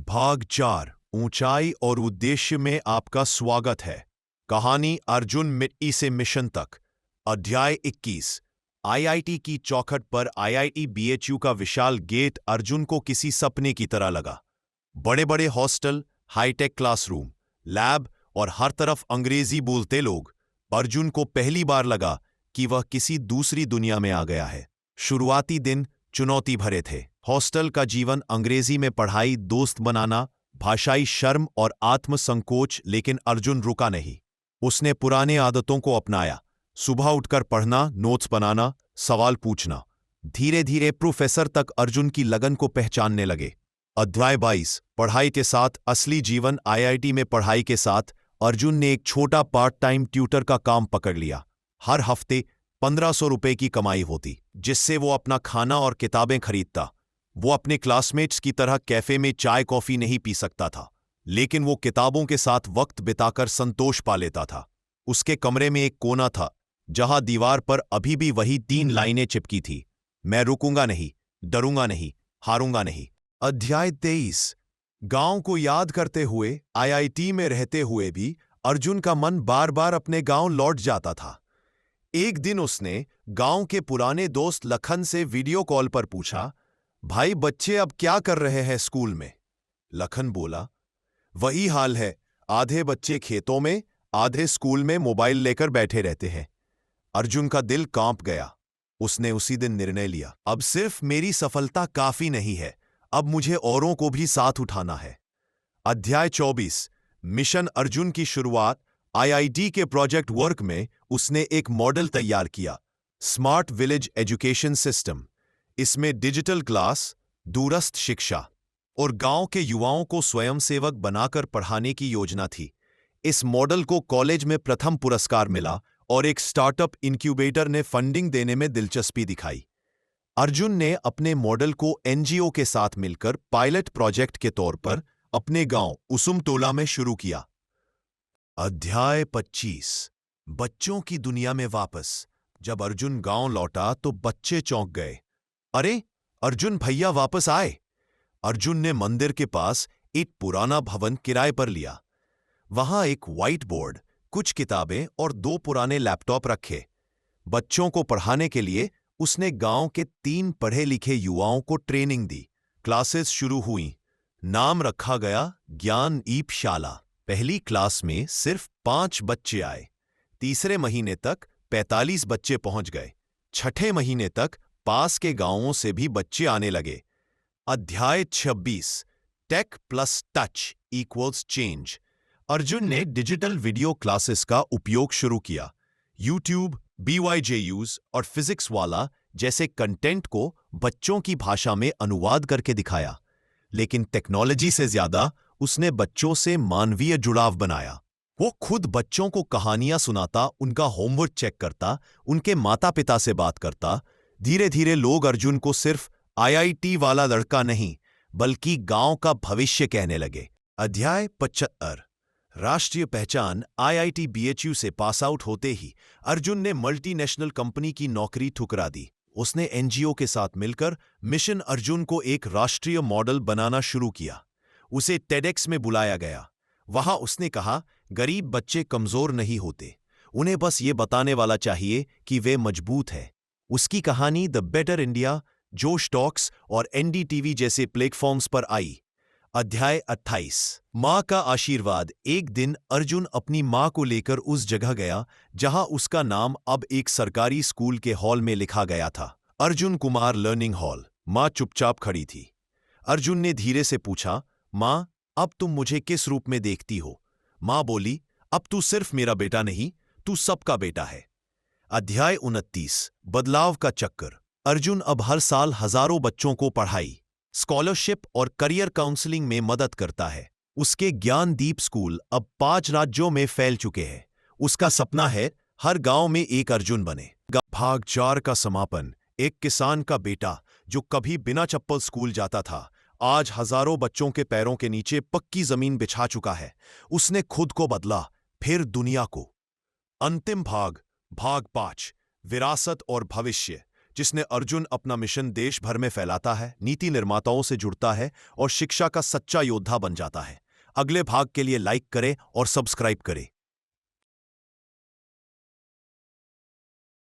भाग 4 ऊंचाई और उद्देश्य में आपका स्वागत है। कहानी अर्जुन मिट्टी से मिशन तक। अध्याय 21। आईआईटी की चौखट पर आईआईटी बीएचयू का विशाल गेट अर्जुन को किसी सपने की तरह लगा। बड़े बड़े हॉस्टल, हाईटेक क्लासरूम, लैब और हर तरफ अंग्रेजी बोलते लोग। अर्जुन को पहली बार लगा कि वह किसी दूसरी दुनिया में आ गया है। शुरुआती दिन चुनौती भरे थे। हॉस्टल का जीवन, अंग्रेजी में पढ़ाई, दोस्त बनाना, भाषाई शर्म और आत्मसंकोच, लेकिन अर्जुन रुका नहीं। उसने पुराने आदतों को अपनाया। सुबह उठकर पढ़ना, नोट्स बनाना, सवाल पूछना। धीरे धीरे प्रोफेसर तक अर्जुन की लगन को पहचानने लगे। अध्याय 22। पढ़ाई के साथ असली जीवन। आईआईटी में पढ़ाई के साथ अर्जुन ने एक छोटा पार्ट टाइम ट्यूटर का काम पकड़ लिया। हर हफ्ते 1500 रुपए की कमाई होती, जिससे वो अपना खाना और किताबें खरीदता। वो अपने क्लासमेट्स की तरह कैफे में चाय कॉफी नहीं पी सकता था, लेकिन वो किताबों के साथ वक्त बिताकर संतोष पा लेता था। उसके कमरे में एक कोना था जहां दीवार पर अभी भी वही 3 लाइनें चिपकी थी। मैं रुकूंगा नहीं, डरूंगा नहीं, हारूंगा नहीं। अध्याय 23। गांव को याद करते हुए, आईआईटी में रहते हुए भी अर्जुन का मन बार बार अपने गांव लौट जाता था। एक दिन उसने गांव के पुराने दोस्त लखन से वीडियो कॉल पर पूछा, भाई बच्चे अब क्या कर रहे हैं स्कूल में? लखन बोला, वही हाल है, आधे बच्चे खेतों में, आधे स्कूल में मोबाइल लेकर बैठे रहते हैं। अर्जुन का दिल कांप गया। उसने उसी दिन निर्णय लिया, अब सिर्फ मेरी सफलता काफी नहीं है, अब मुझे औरों को भी साथ उठाना है। अध्याय 24। मिशन अर्जुन की शुरुआत। आईआईटी के प्रोजेक्ट वर्क में उसने एक मॉडल तैयार किया, स्मार्ट विलेज एजुकेशन सिस्टम। इसमें डिजिटल क्लास, दूरस्थ शिक्षा और गांव के युवाओं को स्वयंसेवक बनाकर पढ़ाने की योजना थी। इस मॉडल को कॉलेज में प्रथम पुरस्कार मिला और एक स्टार्टअप इनक्यूबेटर ने फंडिंग देने में दिलचस्पी दिखाई। अर्जुन ने अपने मॉडल को एनजीओ के साथ मिलकर पायलट प्रोजेक्ट के तौर पर अपने गांव उसुमटोला में शुरू किया। अध्याय 25। बच्चों की दुनिया में वापस। जब अर्जुन गांव लौटा तो बच्चे चौंक गए। अरे, अर्जुन भैया वापस आए। अर्जुन ने मंदिर के पास एक पुराना भवन किराए पर लिया। वहां एक व्हाइट बोर्ड, कुछ किताबें और 2 पुराने लैपटॉप रखे। बच्चों को पढ़ाने के लिए उसने गांव के 3 पढ़े लिखे युवाओं को ट्रेनिंग दी। क्लासेस शुरू हुई। नाम रखा गया ज्ञान-ईप शाला। पहली क्लास में सिर्फ 5 बच्चे आए। तीसरे महीने तक 45 बच्चे पहुंच गए। छठे महीने तक पास के गांवों से भी बच्चे आने लगे। अध्याय 26। Take plus touch equals change. Arjun ने डिजिटल वीडियो क्लासेस का उपयोग शुरू किया। यूट्यूब, BYJUs और फिजिक्स वाला जैसे कंटेंट को बच्चों की भाषा में अनुवाद करके दिखाया। लेकिन टेक्नोलॉजी से ज्यादा उसने बच्चों से मानवीय जुड़ाव बनाया। वो खुद बच्चों को कहानियां सुनाता, उनका होमवर्क चेक करता, उनके माता पिता से बात करता। धीरे धीरे लोग अर्जुन को सिर्फ आईआईटी वाला लड़का नहीं, बल्कि गांव का भविष्य कहने लगे। अध्याय 75। राष्ट्रीय पहचान। आईआईटी बीएचयू से पास आउट होते ही अर्जुन ने मल्टीनेशनल कंपनी की नौकरी ठुकरा दी। उसने एनजीओ के साथ मिलकर मिशन अर्जुन को एक राष्ट्रीय मॉडल बनाना शुरू किया। उसे टेडेक्स में बुलाया गया। वहां उसने कहा, गरीब बच्चे कमजोर नहीं होते, उन्हें बस ये बताने वाला चाहिए कि वे मजबूत हैं। उसकी कहानी द बेटर इंडिया, जोश टॉक्स और एनडीटीवी जैसे प्लेटफॉर्म्स पर आई। अध्याय 28। मां का आशीर्वाद। एक दिन अर्जुन अपनी मां को लेकर उस जगह गया जहां उसका नाम अब एक सरकारी स्कूल के हॉल में लिखा गया था, अर्जुन कुमार लर्निंग हॉल। मां चुपचाप खड़ी थी। अर्जुन ने धीरे से पूछा, मां, अब तुम मुझे किस रूप में देखती हो? मां बोली, अब तू सिर्फ मेरा बेटा नहीं, तू सबका बेटा है। अध्याय 29। बदलाव का चक्कर। अर्जुन अब हर साल हजारों बच्चों को पढ़ाई, स्कॉलरशिप और करियर काउंसलिंग में मदद करता है। उसके ज्ञानदीप स्कूल अब 5 राज्यों में फैल चुके हैं। उसका सपना है हर गांव में एक अर्जुन बने। भाग 4 का समापन। एक किसान का बेटा जो कभी बिना चप्पल स्कूल जाता था, आज हजारों बच्चों के पैरों के नीचे पक्की जमीन बिछा चुका है। उसने खुद को बदला, फिर दुनिया को। अंतिम भाग, भाग 5, विरासत और भविष्य। जिसने अर्जुन अपना मिशन देश भर में फैलाता है, नीति निर्माताओं से जुड़ता है और शिक्षा का सच्चा योद्धा बन जाता है। अगले भाग के लिए लाइक करें और सब्सक्राइब करें।